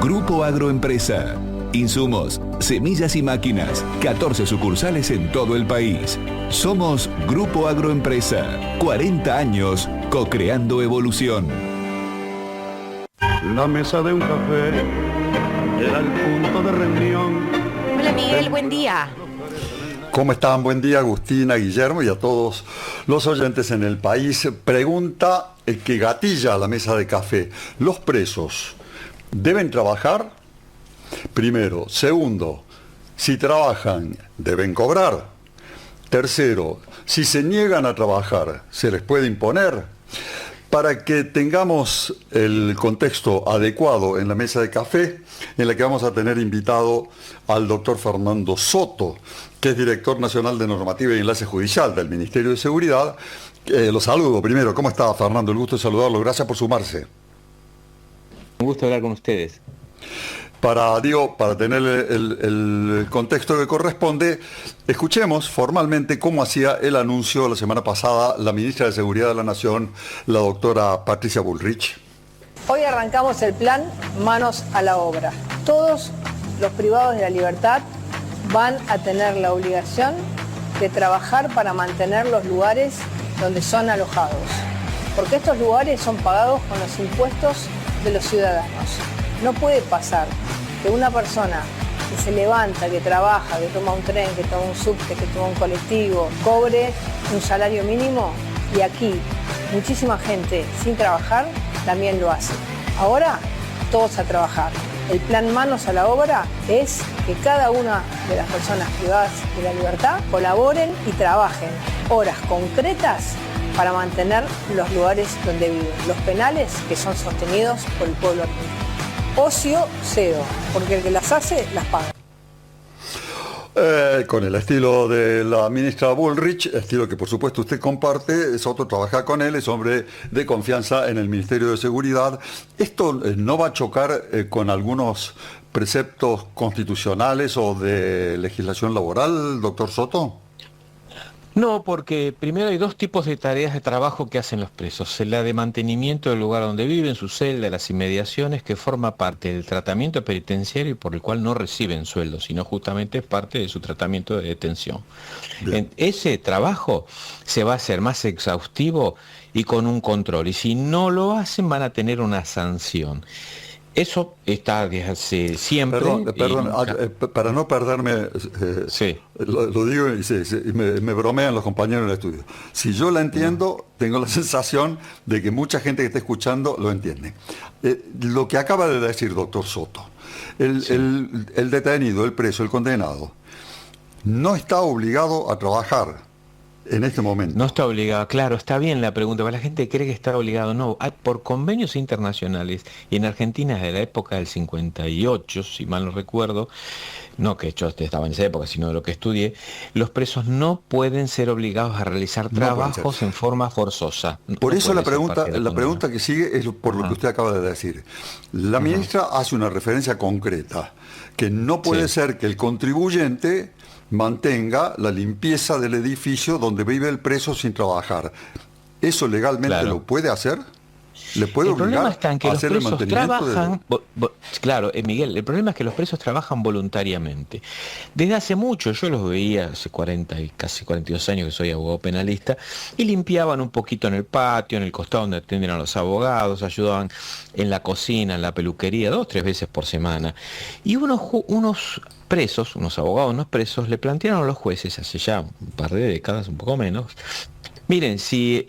Grupo Agroempresa. Insumos, semillas y máquinas. 14 sucursales en todo el país. Somos Grupo Agroempresa. 40 años co-creando evolución. La mesa de un café era el punto de reunión. Hola Miguel, buen día. ¿Cómo están? Buen día, Agustina, Guillermo y a todos los oyentes en el país. Pregunta que gatilla a la mesa de café. ¿Los presos deben trabajar? Primero. Segundo, si trabajan, ¿deben cobrar? Tercero, si se niegan a trabajar, ¿se les puede imponer? Para que tengamos el contexto adecuado en la mesa de café, en la que vamos a tener invitado al doctor Fernando Soto, que es director nacional de Normativa y Enlace Judicial del Ministerio de Seguridad. Lo saludo primero. ¿Cómo está, Fernando? El gusto de saludarlo. Gracias por sumarse. Un gusto hablar con ustedes. Para tener el contexto que corresponde, escuchemos formalmente cómo hacía el anuncio la semana pasada la ministra de Seguridad de la Nación, la doctora Patricia Bullrich. Hoy arrancamos el plan Manos a la Obra. Todos los privados de la libertad van a tener la obligación de trabajar para mantener los lugares donde son alojados, porque estos lugares son pagados con los impuestos de los ciudadanos. No puede pasar que una persona que se levanta, que trabaja, que toma un tren, que toma un subte, que toma un colectivo, cobre un salario mínimo y aquí muchísima gente sin trabajar también lo hace. Ahora todos a trabajar. El plan Manos a la Obra es que cada una de las personas privadas de la libertad colaboren y trabajen horas concretas para mantener los lugares donde viven, los penales que son sostenidos por el pueblo argentino. Ocio cero, porque el que las hace, las paga. Con el estilo de la ministra Bullrich, estilo que por supuesto usted comparte, Soto trabaja con él, es hombre de confianza en el Ministerio de Seguridad. ¿Esto no va a chocar con algunos preceptos constitucionales o de legislación laboral, doctor Soto? No, porque primero hay dos tipos de tareas de trabajo que hacen los presos. La de mantenimiento del lugar donde viven, su celda, las inmediaciones, que forma parte del tratamiento penitenciario y por el cual no reciben sueldo, sino justamente es parte de su tratamiento de detención. Ese trabajo se va a hacer más exhaustivo y con un control. Y si no lo hacen, van a tener una sanción. Eso está desde hace siempre. Perdón, para no perderme, sí. lo digo y me bromean los compañeros en el estudio. Si yo la entiendo, tengo la sensación de que mucha gente que está escuchando lo entiende. Lo que acaba de decir doctor Soto, el detenido, el preso, el condenado, no está obligado a trabajar en este momento. No está obligado, claro, está bien la pregunta, pero la gente cree que está obligado. No, por convenios internacionales, y en Argentina desde la época del 58, si mal no recuerdo, no que yo estaba en esa época, sino de lo que estudié, los presos no pueden ser obligados a realizar trabajos en forma forzosa. Por eso la pregunta que sigue es por lo que usted acaba de decir. La ministra hace una referencia concreta, que no puede ser que el contribuyente mantenga la limpieza del edificio donde vive el preso sin trabajar. ¿Eso legalmente lo puede hacer? ¿Le puede obligar a hacer el mantenimiento? Trabajan, claro, Miguel, el problema es que los presos trabajan voluntariamente. Desde hace mucho, yo los veía hace 40 y casi 42 años que soy abogado penalista, y limpiaban un poquito en el patio, en el costado donde atienden a los abogados, ayudaban en la cocina, en la peluquería, 2 o 3 veces por semana. Y unos presos, unos abogados, unos presos, le plantearon a los jueces hace ya un par de décadas, un poco menos, miren, si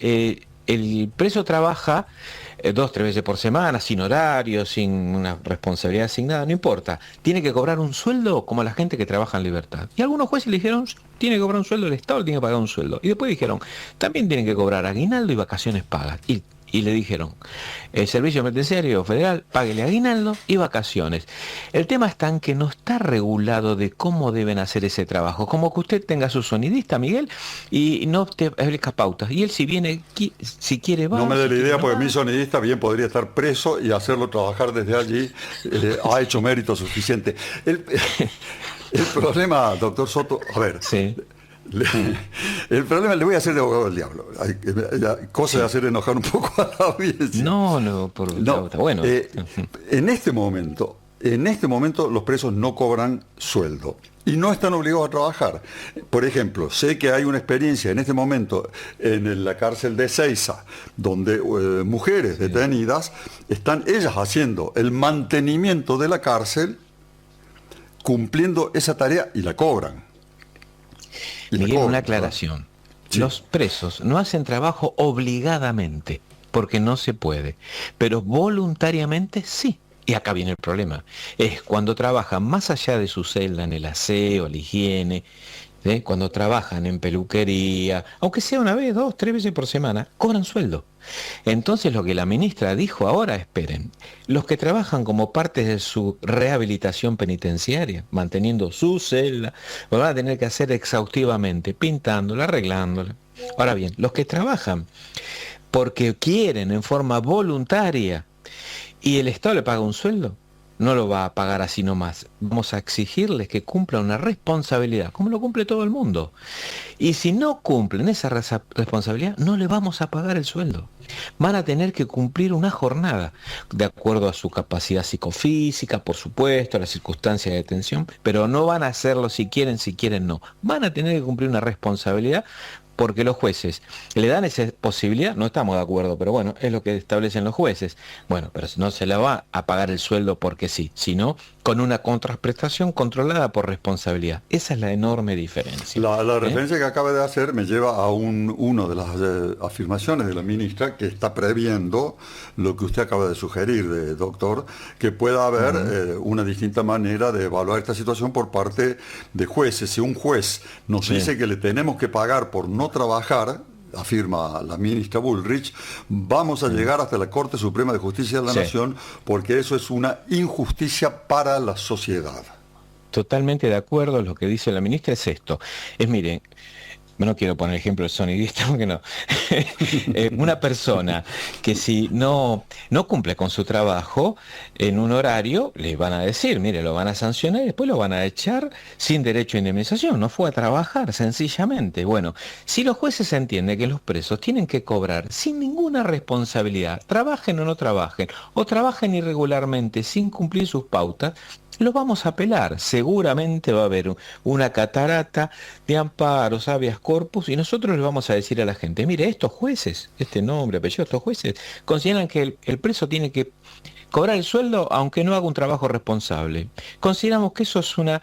el preso trabaja 2 o 3 veces por semana, sin horario, sin una responsabilidad asignada, no importa, tiene que cobrar un sueldo como la gente que trabaja en libertad. Y algunos jueces le dijeron, tiene que cobrar un sueldo, el Estado le tiene que pagar un sueldo. Y después dijeron, también tienen que cobrar aguinaldo y vacaciones pagas. Y le dijeron, el Servicio Penitenciario Federal, páguele aguinaldo y vacaciones. El tema está en que no está regulado de cómo deben hacer ese trabajo. Como que usted tenga su sonidista, Miguel, y no te explica pautas. Y él si viene, si quiere va. No me dé la idea, no porque va. mi sonidista bien podría estar preso y hacerlo trabajar desde allí. Ha hecho mérito suficiente. El problema, doctor Soto, a ver... Sí. El problema, le voy a hacer de abogado del diablo. Hay cosa de hacer enojar un poco a la audiencia. No, está bueno. En este momento, en este momento los presos no cobran sueldo y no están obligados a trabajar. Por ejemplo, sé que hay una experiencia en este momento en la cárcel de Ezeiza, donde mujeres detenidas están ellas haciendo el mantenimiento de la cárcel, cumpliendo esa tarea y la cobran. Miguel, una aclaración. Sí. Los presos no hacen trabajo obligadamente, porque no se puede, pero voluntariamente sí. Y acá viene el problema. Es cuando trabajan más allá de su celda, en el aseo, la higiene, ¿sí? Cuando trabajan en peluquería, aunque sea una vez, 2, 3 veces por semana, cobran sueldo. Entonces lo que la ministra dijo ahora, esperen, los que trabajan como parte de su rehabilitación penitenciaria, manteniendo su celda, lo van a tener que hacer exhaustivamente, pintándola, arreglándola. Ahora bien, los que trabajan porque quieren en forma voluntaria y el Estado le paga un sueldo, no lo va a pagar así nomás. Vamos a exigirles que cumplan una responsabilidad, como lo cumple todo el mundo. Y si no cumplen esa responsabilidad, no le vamos a pagar el sueldo. Van a tener que cumplir una jornada, de acuerdo a su capacidad psicofísica, por supuesto, a las circunstancias de detención, pero no van a hacerlo si quieren no. Van a tener que cumplir una responsabilidad, porque los jueces le dan esa posibilidad, no estamos de acuerdo, pero bueno, es lo que establecen los jueces. Bueno, pero no se la va a pagar el sueldo porque sí, sino con una contraprestación controlada por responsabilidad. Esa es la enorme diferencia. La referencia que acaba de hacer me lleva a una de las afirmaciones de la ministra, que está previendo lo que usted acaba de sugerir, doctor, que pueda haber una distinta manera de evaluar esta situación por parte de jueces. Si un juez nos dice que le tenemos que pagar por no trabajar, afirma la ministra Bullrich, vamos a llegar hasta la Corte Suprema de Justicia de la Nación, porque eso es una injusticia para la sociedad. Totalmente de acuerdo, lo que dice la ministra es esto. Miren, no quiero poner ejemplo de sonidista, porque no. Una persona que si no cumple con su trabajo en un horario, le van a decir, mire, lo van a sancionar y después lo van a echar sin derecho a indemnización. No fue a trabajar, sencillamente. Bueno, si los jueces entienden que los presos tienen que cobrar sin ninguna responsabilidad, trabajen o no trabajen, o trabajen irregularmente sin cumplir sus pautas, lo vamos a apelar. Seguramente va a haber una catarata de amparos, habeas corpus, y nosotros le vamos a decir a la gente, mire, estos jueces, este nombre, apellido, estos jueces, consideran que el preso tiene que cobrar el sueldo aunque no haga un trabajo responsable. Consideramos que eso es una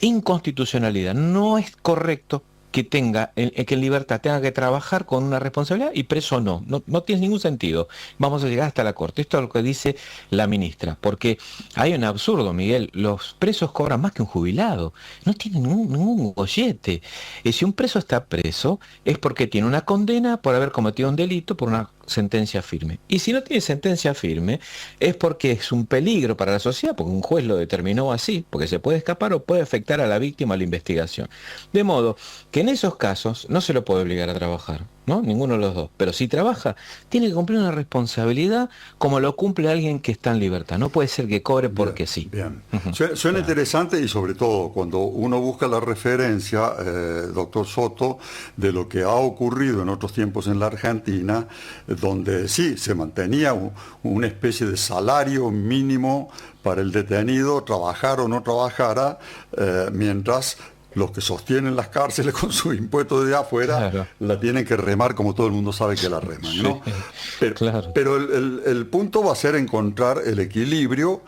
inconstitucionalidad. No es correcto que en libertad tenga que trabajar con una responsabilidad y preso no tiene ningún sentido. Vamos a llegar hasta la Corte. Esto es lo que dice la ministra, porque hay un absurdo, Miguel, los presos cobran más que un jubilado, no tienen ningún gollete. Si un preso está preso es porque tiene una condena por haber cometido un delito, por una sentencia firme. Y si no tiene sentencia firme es porque es un peligro para la sociedad, porque un juez lo determinó así, porque se puede escapar o puede afectar a la víctima a la investigación. De modo que en esos casos no se lo puede obligar a trabajar, ¿no? Ninguno de los dos. Pero si trabaja, tiene que cumplir una responsabilidad como lo cumple alguien que está en libertad. No puede ser que cobre porque sí. Bien. Suena interesante, y sobre todo cuando uno busca la referencia, doctor Soto, de lo que ha ocurrido en otros tiempos en la Argentina, donde sí se mantenía una especie de salario mínimo para el detenido, trabajara o no trabajara, mientras los que sostienen las cárceles con sus impuestos de afuera la tienen que remar como todo el mundo sabe que la reman, ¿no? Pero el punto va a ser encontrar el equilibrio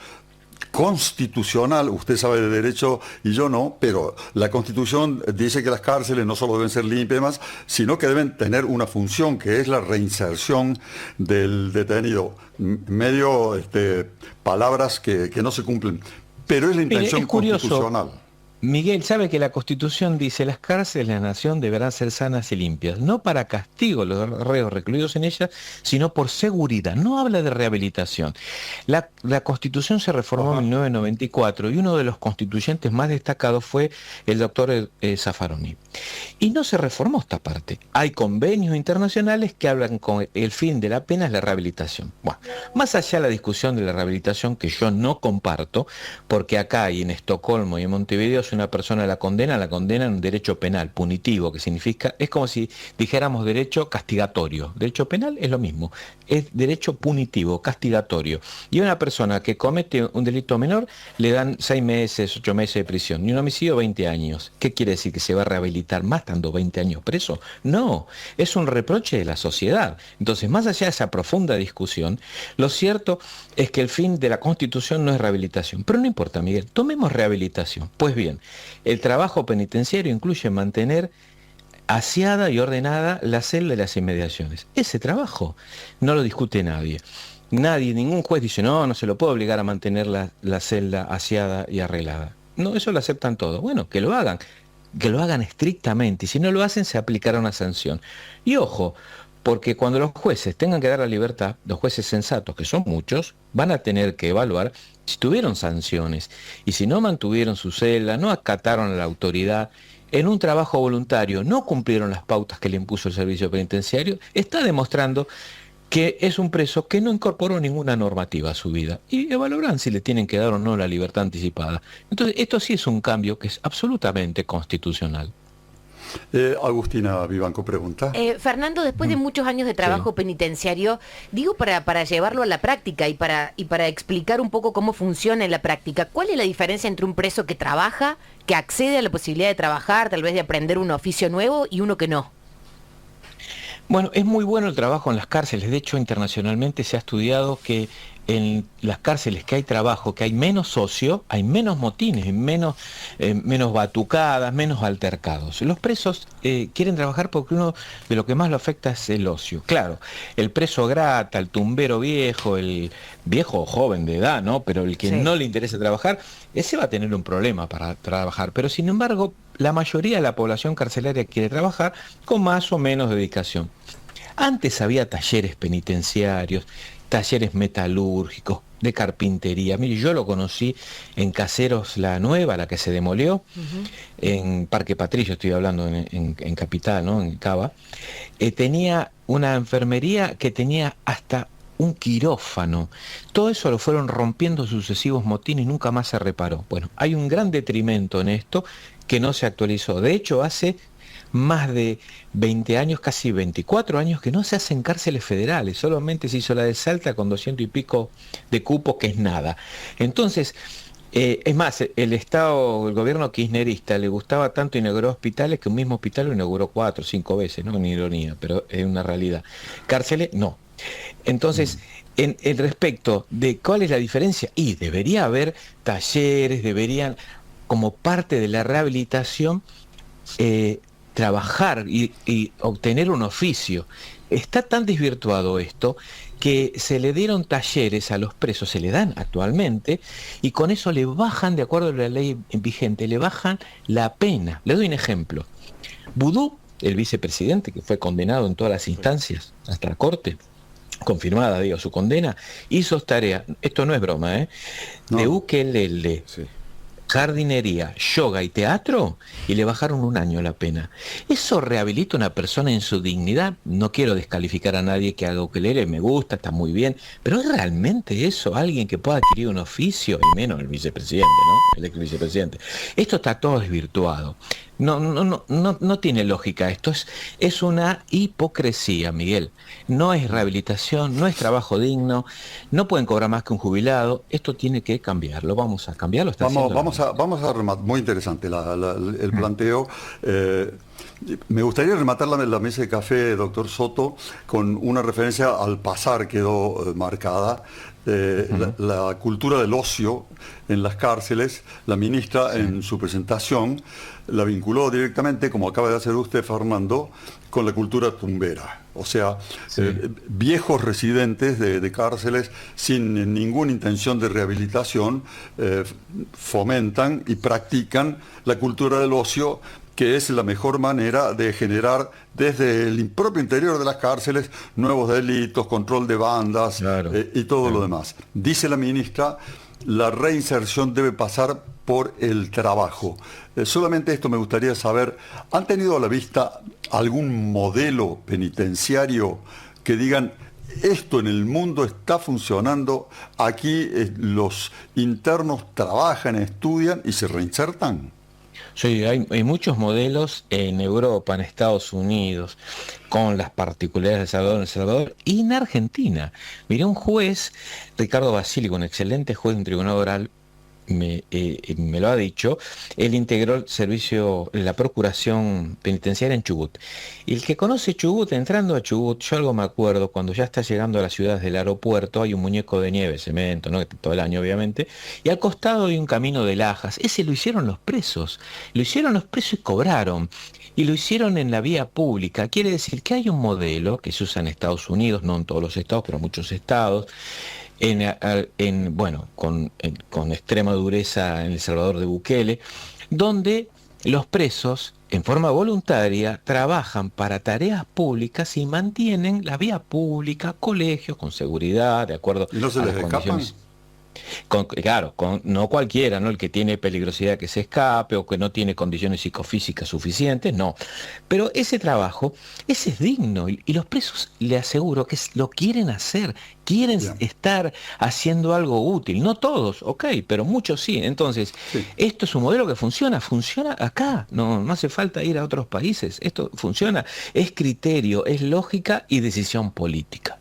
constitucional. Usted sabe de derecho y yo no, pero la Constitución dice que las cárceles no solo deben ser limpias y demás, sino que deben tener una función, que es la reinserción del detenido. Medio palabras que no se cumplen, pero es la intención constitucional. Miguel, sabe que la Constitución dice las cárceles de la nación deberán ser sanas y limpias, no para castigo a los reos recluidos en ellas, sino por seguridad. No habla de rehabilitación. La Constitución se reformó en 1994 y uno de los constituyentes más destacados fue el doctor Zaffaroni. Y no se reformó esta parte. Hay convenios internacionales que hablan con el fin de la pena es la rehabilitación. Bueno, más allá de la discusión de la rehabilitación, que yo no comparto, porque acá y en Estocolmo y en Montevideo es a una persona la condena en un derecho penal, punitivo, que significa, es como si dijéramos derecho castigatorio. Derecho penal es lo mismo, es derecho punitivo, castigatorio. Y a una persona que comete un delito menor le dan 6 meses, 8 meses de prisión, y un homicidio 20 años. ¿Qué quiere decir? ¿Que se va a rehabilitar más estando 20 años preso? No, es un reproche de la sociedad. Entonces, más allá de esa profunda discusión, lo cierto es que el fin de la Constitución no es rehabilitación. Pero no importa, Miguel, tomemos rehabilitación. Pues bien, el trabajo penitenciario incluye mantener aseada y ordenada la celda y las inmediaciones. Ese trabajo no lo discute nadie. Nadie, ningún juez dice, no se lo puede obligar a mantener la celda aseada y arreglada. No, eso lo aceptan todos. Bueno, que lo hagan estrictamente, y si no lo hacen se aplicará una sanción. Y ojo, porque cuando los jueces tengan que dar la libertad, los jueces sensatos, que son muchos, van a tener que evaluar si tuvieron sanciones, y si no mantuvieron su celda, no acataron a la autoridad, en un trabajo voluntario no cumplieron las pautas que le impuso el servicio penitenciario, está demostrando que es un preso que no incorporó ninguna normativa a su vida, y evaluarán si le tienen que dar o no la libertad anticipada. Entonces, esto sí es un cambio que es absolutamente constitucional. Agustina Vivanco pregunta. Fernando, después de muchos años de trabajo penitenciario, digo para llevarlo a la práctica y para explicar un poco cómo funciona en la práctica, ¿cuál es la diferencia entre un preso que trabaja, que accede a la posibilidad de trabajar, tal vez de aprender un oficio nuevo, y uno que no? Bueno, es muy bueno el trabajo en las cárceles. De hecho, internacionalmente se ha estudiado que en las cárceles que hay trabajo, que hay menos ocio, hay menos motines, menos batucadas, menos altercados. Los presos quieren trabajar porque uno de lo que más lo afecta es el ocio. Claro, el preso grata, el tumbero viejo, el viejo o joven de edad, ¿no? Pero el que no le interesa trabajar, ese va a tener un problema para trabajar. Pero sin embargo, la mayoría de la población carcelaria quiere trabajar con más o menos dedicación. Antes había talleres penitenciarios, talleres metalúrgicos, de carpintería. Mire, yo lo conocí en Caseros La Nueva, la que se demolió, en Parque Patricio, estoy hablando en Capital, ¿no? En Cava. Tenía una enfermería que tenía hasta un quirófano. Todo eso lo fueron rompiendo sucesivos motines y nunca más se reparó. Bueno, hay un gran detrimento en esto que no se actualizó. De hecho, hace más de 20 años, casi 24 años, que no se hacen cárceles federales, solamente se hizo la de Salta con 200 y pico de cupos, que es nada. Entonces, es más, el gobierno kirchnerista le gustaba tanto inaugurar hospitales que un mismo hospital lo inauguró 4 o 5 veces, ¿no? Una ironía, pero es una realidad. Cárceles, no. Entonces, en respecto de cuál es la diferencia, y debería haber talleres, deberían, como parte de la rehabilitación, trabajar y obtener un oficio. Está tan desvirtuado esto que se le dieron talleres a los presos, se le dan actualmente, y con eso le bajan, de acuerdo a la ley vigente, le bajan la pena. Le doy un ejemplo. Boudou, el vicepresidente, que fue condenado en todas las instancias, hasta la corte, confirmada, digo, su condena, hizo tarea, esto no es broma, de ukelele, jardinería, yoga y teatro, y le bajaron 1 año la pena. ¿Eso rehabilita a una persona en su dignidad? No quiero descalificar a nadie que haga ukelele, me gusta, está muy bien, pero ¿es realmente eso alguien que pueda adquirir un oficio? Y menos el vicepresidente, ¿no? El ex vicepresidente. Esto está todo desvirtuado. No tiene lógica esto, es una hipocresía, Miguel. No es rehabilitación, no es trabajo digno, no pueden cobrar más que un jubilado. Esto tiene que cambiar, lo vamos a cambiar, lo está haciendo. Vamos a rematar, muy interesante el planteo. Me gustaría rematar la mesa de café, doctor Soto, con una referencia al pasar quedó marcada. La cultura del ocio en las cárceles, la ministra en su presentación la vinculó directamente, como acaba de hacer usted, Fernando, con la cultura tumbera. O sea, viejos residentes de cárceles sin ninguna intención de rehabilitación fomentan y practican la cultura del ocio, que es la mejor manera de generar desde el propio interior de las cárceles nuevos delitos, control de bandas, y todo lo demás. Dice la ministra, la reinserción debe pasar por el trabajo. Solamente esto me gustaría saber, ¿han tenido a la vista algún modelo penitenciario que digan, esto en el mundo está funcionando, aquí los internos trabajan, estudian y se reinsertan? Sí, hay muchos modelos en Europa, en Estados Unidos, con las particularidades de El Salvador y en Argentina. Miré un juez, Ricardo Basílico, un excelente juez de un tribunal oral, me lo ha dicho. Él integró el servicio, la procuración penitenciaria en Chubut. Y el que conoce Chubut, entrando a Chubut, yo algo me acuerdo, cuando ya está llegando a las ciudades del aeropuerto, hay un muñeco de nieve, cemento, ¿no? Todo el año obviamente, y al costado hay un camino de lajas. Ese lo hicieron los presos y cobraron. Y lo hicieron en la vía pública. Quiere decir que hay un modelo que se usa en Estados Unidos, no en todos los estados, pero en muchos estados, con extrema dureza en El Salvador de Bukele, donde los presos, en forma voluntaria, trabajan para tareas públicas y mantienen la vía pública, colegios, con seguridad, de acuerdo ¿Y no se a les las escapan? condiciones. No cualquiera, ¿no? El que tiene peligrosidad que se escape o que no tiene condiciones psicofísicas suficientes, no. Pero ese trabajo, ese es digno y los presos, le aseguro que lo quieren hacer, quieren estar haciendo algo útil. No todos, ok, pero muchos sí. Entonces, esto es un modelo que funciona acá, no hace falta ir a otros países. Esto funciona, es criterio, es lógica y decisión política.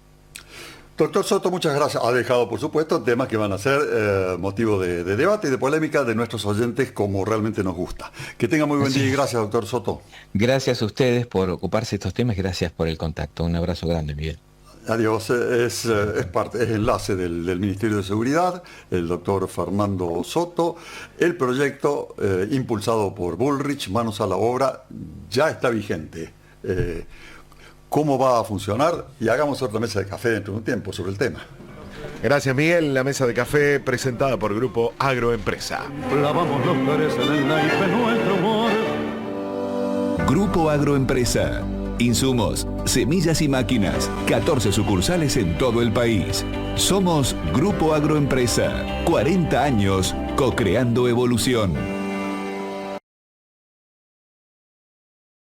Doctor Soto, muchas gracias. Ha dejado, por supuesto, temas que van a ser motivo de debate y de polémica de nuestros oyentes, como realmente nos gusta. Que tenga muy buen día y gracias, doctor Soto. Gracias a ustedes por ocuparse de estos temas, gracias por el contacto. Un abrazo grande, Miguel. Adiós. Es enlace del Ministerio de Seguridad, el doctor Fernando Soto. El proyecto impulsado por Bullrich, Manos a la Obra, ya está vigente. ¿Cómo va a funcionar? Y hagamos otra mesa de café dentro de un tiempo sobre el tema. Gracias, Miguel. La mesa de café presentada por Grupo Agroempresa. Clavamos los flores en el naipe nuestro amor. Grupo Agroempresa. Insumos, semillas y máquinas. 14 sucursales en todo el país. Somos Grupo Agroempresa. 40 años co-creando evolución.